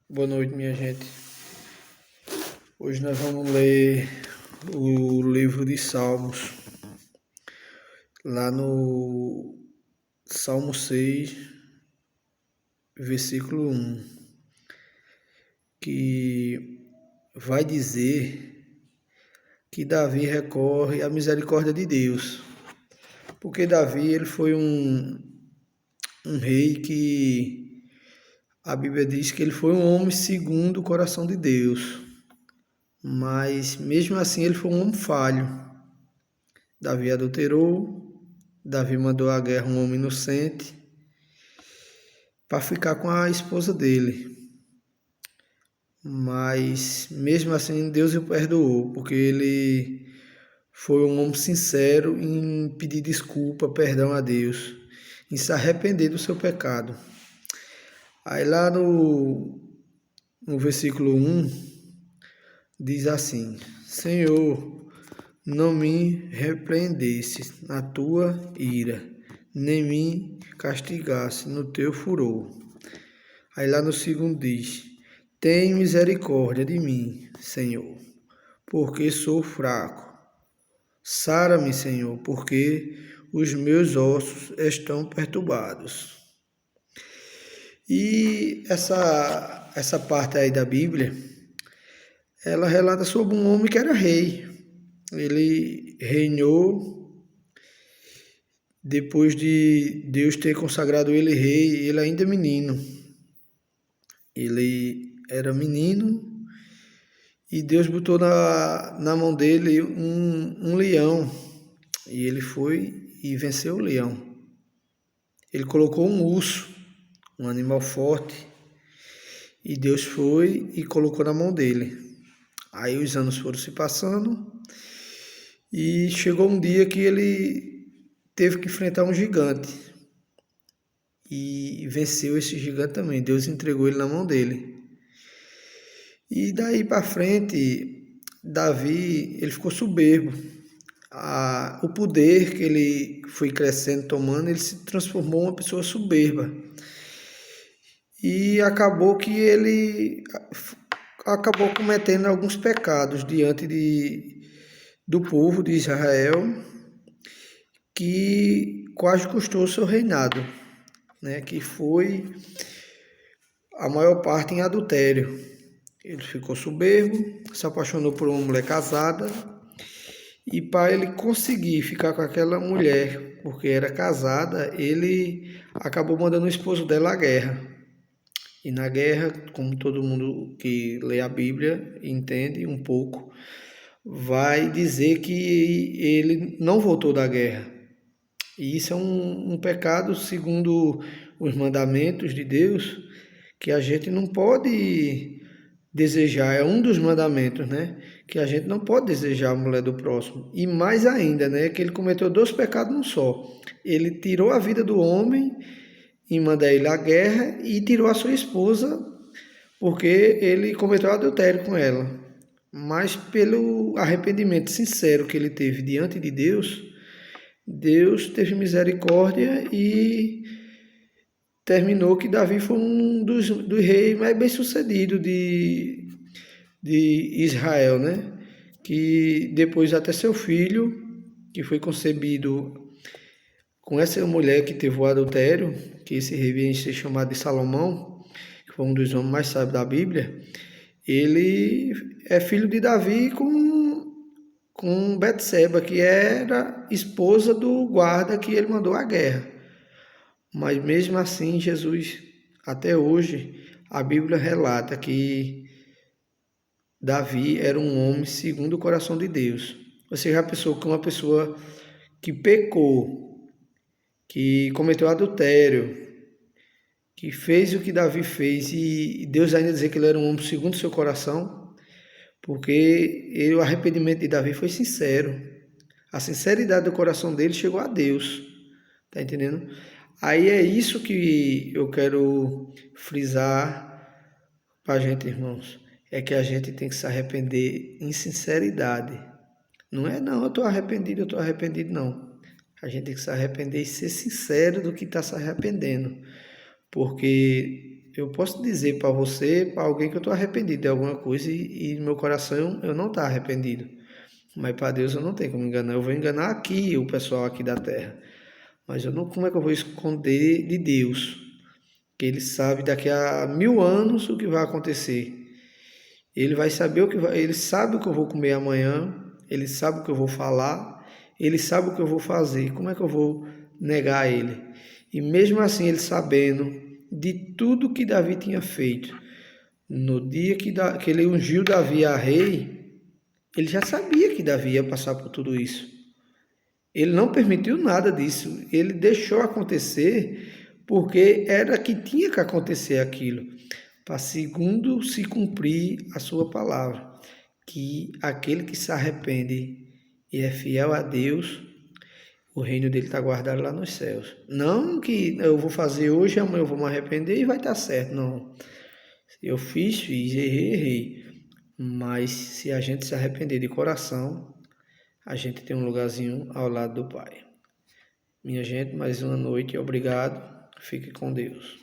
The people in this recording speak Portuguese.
Boa noite, minha gente. Hoje nós vamos ler o livro de Salmos, lá no Salmo 6, versículo 1, que vai dizer que Davi recorre à misericórdia de Deus, porque Davi ele foi um rei que a Bíblia diz que ele foi um homem segundo o coração de Deus, mas mesmo assim ele foi um homem falho. Davi adulterou, Davi mandou à guerra um homem inocente para ficar com a esposa dele. Mas mesmo assim Deus o perdoou, porque ele foi um homem sincero em pedir desculpa, perdão a Deus, em se arrepender do seu pecado. Aí lá no versículo 1 diz assim: Senhor, não me repreendesse na tua ira, nem me castigasse no teu furor. Aí lá no segundo diz: Tem misericórdia de mim, Senhor, porque sou fraco. Sara-me, Senhor, porque os meus ossos estão perturbados. E essa parte aí da Bíblia, ela relata sobre um homem que era rei. Ele reinou depois de Deus ter consagrado ele rei, ele ainda é menino. Ele era menino e Deus botou na mão dele um leão. E ele foi e venceu o leão. Ele colocou um urso, um animal forte, e Deus foi e colocou na mão dele. Aí os anos foram se passando e chegou um dia que ele teve que enfrentar um gigante. E venceu esse gigante também. Deus entregou ele na mão dele. E daí para frente, Davi, ele ficou soberbo. O poder que ele foi crescendo, tomando, ele se transformou em uma pessoa soberba. E acabou que ele acabou cometendo alguns pecados diante do povo de Israel, que quase custou o seu reinado, né? Que foi a maior parte em adultério. Ele ficou soberbo, se apaixonou por uma mulher casada, e para ele conseguir ficar com aquela mulher, porque era casada, ele acabou mandando o esposo dela à guerra. E na guerra, como todo mundo que lê a Bíblia entende um pouco, vai dizer que ele não voltou da guerra. E isso é um pecado segundo os mandamentos de Deus, que a gente não pode desejar, é um dos mandamentos, né? Que a gente não pode desejar a mulher do próximo. E mais ainda, né? Que ele cometeu dois pecados num só. Ele tirou a vida do homem em mandar ele à guerra e tirou a sua esposa porque ele cometeu adultério com ela. Mas pelo arrependimento sincero que ele teve diante de Deus, Deus teve misericórdia e terminou que Davi foi um dos reis mais bem-sucedidos de Israel, né? Que depois até seu filho, que foi concebido com essa mulher que teve o adultério, que esse rei vem ser chamado de Salomão, que foi um dos homens mais sábios da Bíblia, ele é filho de Davi com Betseba, que era esposa do guarda que ele mandou à guerra. Mas mesmo assim, Jesus, até hoje, a Bíblia relata que Davi era um homem segundo o coração de Deus. Você já pensou que uma pessoa que pecou, que cometeu adultério, que fez o que Davi fez e Deus ainda dizer que ele era um homem segundo o seu coração? Porque o arrependimento de Davi foi sincero. A sinceridade do coração dele chegou a Deus. Tá entendendo? Aí é isso que eu quero frisar para a gente, irmãos. É que a gente tem que se arrepender em sinceridade. Não é, não, eu estou arrependido, não. A gente tem que se arrepender e ser sincero do que está se arrependendo. Porque eu posso dizer para você, para alguém que eu estou arrependido de alguma coisa e no meu coração eu não estou arrependido. Mas para Deus eu não tenho como enganar. Eu vou enganar aqui o pessoal aqui da terra. Mas eu não, como é que eu vou esconder de Deus? Que Ele sabe daqui a 1000 anos o que vai acontecer. Ele vai saber o que vai, ele sabe o que eu vou comer amanhã, ele sabe o que eu vou falar, ele sabe o que eu vou fazer. Como é que eu vou negar ele? E mesmo assim, ele sabendo de tudo que Davi tinha feito, no dia que ele ungiu Davi a rei, ele já sabia que Davi ia passar por tudo isso. Ele não permitiu nada disso, ele deixou acontecer porque era que tinha que acontecer aquilo, para segundo se cumprir a sua palavra, que aquele que se arrepende e é fiel a Deus, o reino dele está guardado lá nos céus. Não que eu vou fazer hoje, amanhã eu vou me arrepender e vai estar certo, não. Eu fiz, errei. Mas se a gente se arrepender de coração, a gente tem um lugarzinho ao lado do Pai. Minha gente, mais uma noite, obrigado. Fique com Deus.